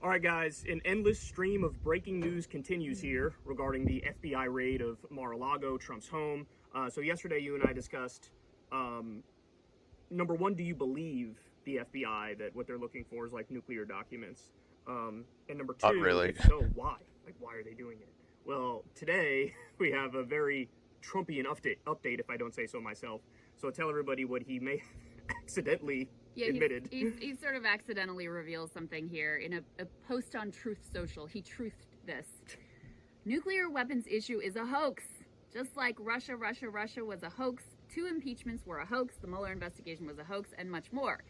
All right, guys, an endless stream of breaking news continues here regarding the FBI raid of Mar-a-Lago, Trump's home. So yesterday you and I discussed, number one, do you believe the FBI that what they're looking for is like nuclear documents? And number two, Not really. if so why? Like, why are they doing it? Well, today we have a very Trumpian update, if I don't say so myself. So tell everybody what he may have accidentally admitted. He sort of accidentally reveals something here in a post on Truth Social. He truthed this. Nuclear weapons issue is a hoax. Just like Russia was a hoax. 2 impeachments were a hoax. The Mueller investigation was a hoax, and much more.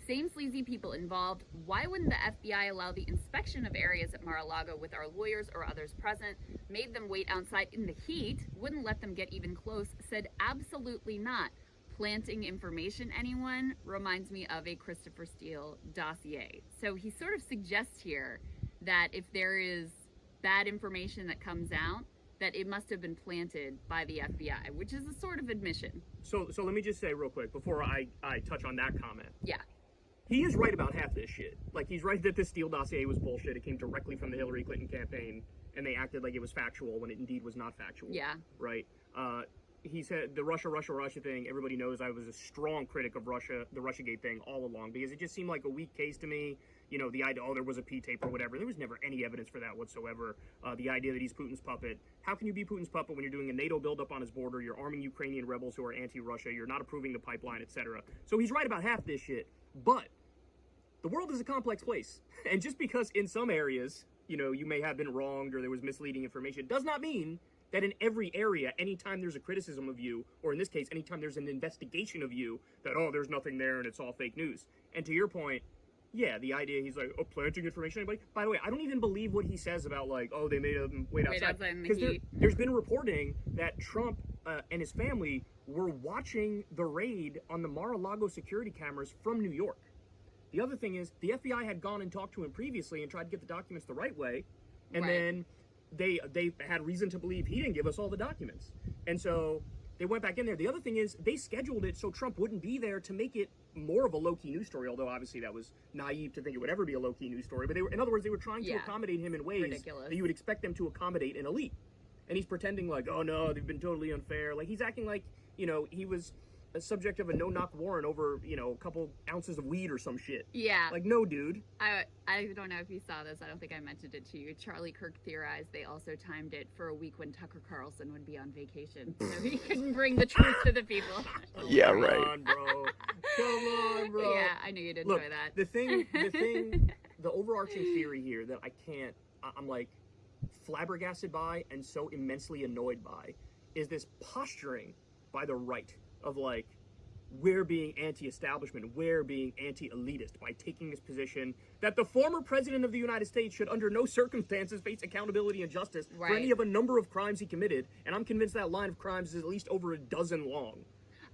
Same sleazy people involved. Why wouldn't the FBI allow the inspection of areas at Mar-a-Lago with our lawyers or others present? Made them wait outside in the heat? Wouldn't let them get even close? Said absolutely not. Planting information, anyone? Reminds me of a Christopher Steele dossier. So he sort of suggests here that if there is bad information that comes out, that it must have been planted by the FBI, which is a sort of admission. So let me just say real quick before I touch on that comment. Yeah. He is right about half this shit. Like, he's right that this Steele dossier was bullshit. It came directly from the Hillary Clinton campaign, and they acted like it was factual when it indeed was not factual. Yeah. Right? He said the Russia thing, everybody knows I was a strong critic of Russia, the Russiagate thing all along, because it just seemed like a weak case to me. You know, the idea, there was a P-tape or whatever. There was never any evidence for that whatsoever. The idea that he's Putin's puppet. How can you be Putin's puppet when you're doing a NATO buildup on his border, you're arming Ukrainian rebels who are anti-Russia, you're not approving the pipeline, etc. So he's right about half this shit. But the world is a complex place. And just because in some areas, you know, you may have been wronged or there was misleading information, does not mean that in every area, anytime there's a criticism of you, or in this case, anytime there's an investigation of you, that, oh, there's nothing there and it's all fake news. And to your point, yeah, the idea he's like, oh, planting information, anybody? By the way, I don't even believe what he says about, like, oh, they made him wait outside. Because there's been reporting that Trump and his family were watching the raid on the Mar-a-Lago security cameras from New York. The other thing is, the FBI had gone and talked to him previously and tried to get the documents the right way, and then they had reason to believe he didn't give us all the documents. And so they went back in there. The other thing is, they scheduled it so Trump wouldn't be there to make it more of a low-key news story, although obviously that was naive to think it would ever be a low-key news story. But in other words, they were trying to accommodate him in ways that you would expect them to accommodate an elite. And he's pretending like, oh no, they've been totally unfair. Like, he's acting like, you know, he was a subject of a no-knock warrant over, you know, a couple ounces of weed or some shit. Yeah. Like, no, dude. I don't know if you saw this. I don't think I mentioned it to you. Charlie Kirk theorized they also timed it for a week when Tucker Carlson would be on vacation, so he couldn't bring the truth to the people. Yeah, right. Come on, bro. Come on, bro. Yeah, I knew you'd enjoy that. The thing, the overarching theory here that I'm like flabbergasted by and so immensely annoyed by is this posturing by the right of like, we're being anti-establishment, we're being anti-elitist by taking this position that the former president of the United States should under no circumstances face accountability and justice for any of a number of crimes he committed. And I'm convinced that line of crimes is at least over a dozen long.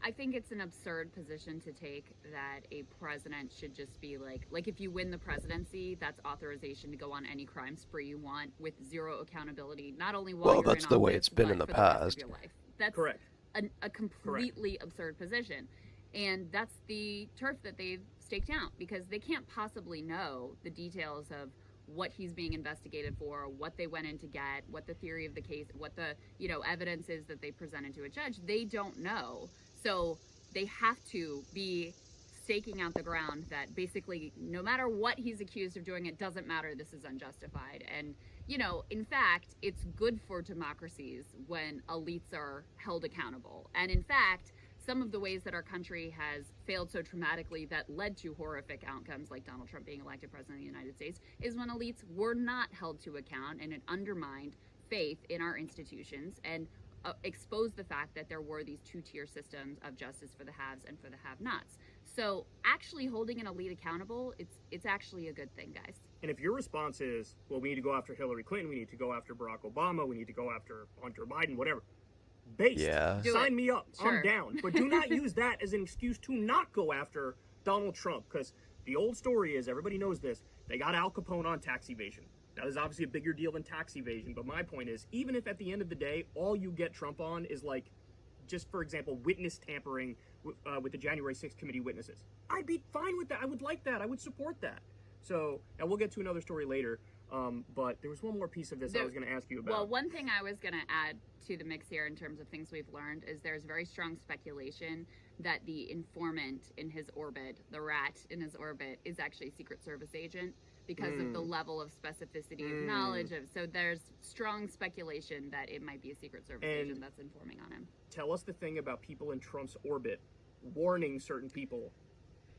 I think it's an absurd position to take that a president should just be like if you win the presidency, that's authorization to go on any crime spree you want with zero accountability, not only while you're in that's the way it's been in the but for past. rest of your life. That's correct. A completely absurd position. And that's the turf that they've staked out, because they can't possibly know the details of what he's being investigated for, what they went in to get, what the theory of the case, what the, you know, evidence is that they presented to a judge. They don't know. So they have to be staking out the ground that basically no matter what he's accused of doing, it doesn't matter, this is unjustified. And, you know, in fact, it's good for democracies when elites are held accountable. And in fact, some of the ways that our country has failed so traumatically that led to horrific outcomes like Donald Trump being elected president of the United States is when elites were not held to account, and it undermined faith in our institutions and exposed the fact that there were these two-tier systems of justice for the haves and for the have-nots. So actually holding an elite accountable, it's actually a good thing, guys. And if your response is, well, we need to go after Hillary Clinton, we need to go after Barack Obama, we need to go after Hunter Biden, whatever. Based. Yeah. Sign me up. Sure. I'm down. But do not use that as an excuse to not go after Donald Trump, because the old story is, everybody knows this, they got Al Capone on tax evasion. That is obviously a bigger deal than tax evasion, but my point is, even if at the end of the day, all you get Trump on is like, just for example, witness tampering with the January 6th committee witnesses, I'd be fine with that. I would like that. I would support that. So, and we'll get to another story later. But there was one more piece of this I was going to ask you about. Well, one thing I was going to add to the mix here in terms of things we've learned is there's very strong speculation that the informant in his orbit, the rat in his orbit, is actually a Secret Service agent because of the level of specificity of knowledge of. So there's strong speculation that it might be a Secret Service agent that's informing on him. Tell us the thing about people in Trump's orbit warning certain people.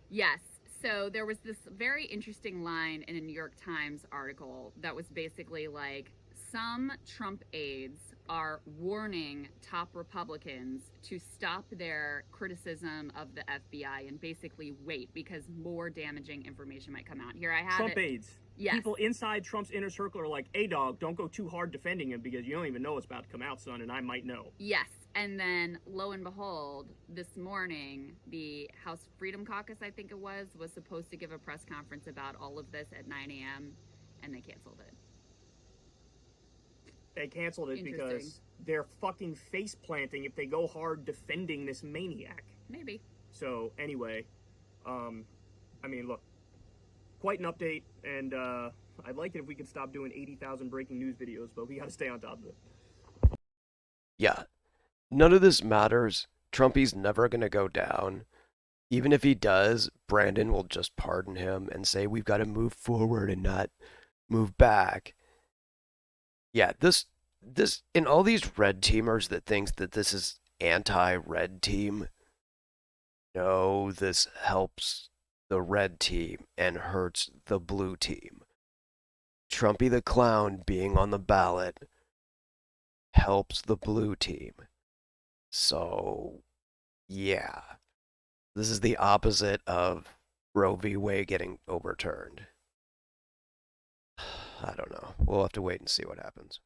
Yes. So there was this very interesting line in a New York Times article that was basically like, some Trump aides are warning top Republicans to stop their criticism of the FBI and basically wait because more damaging information might come out. Here I have Trump aides. Yes. People inside Trump's inner circle are like, hey, dog, don't go too hard defending him because you don't even know what's about to come out, son, and I might know. Yes. And then, lo and behold, this morning, the House Freedom Caucus, I think it was supposed to give a press conference about all of this at 9 a.m., and they canceled it. They canceled it because they're fucking face planting if they go hard defending this maniac. Maybe. So, anyway, I mean, look, quite an update, and I'd like it if we could stop doing 80,000 breaking news videos, but we got to stay on top of it. Yeah. None of this matters. Trumpy's never going to go down. Even if he does, Brandon will just pardon him and say we've got to move forward and not move back. Yeah, this in all these red teamers that thinks that this is anti-red team, no, this helps the red team and hurts the blue team. Trumpy the Clown being on the ballot helps the blue team. So, yeah. This is the opposite of Roe v. Wade getting overturned. I don't know. We'll have to wait and see what happens.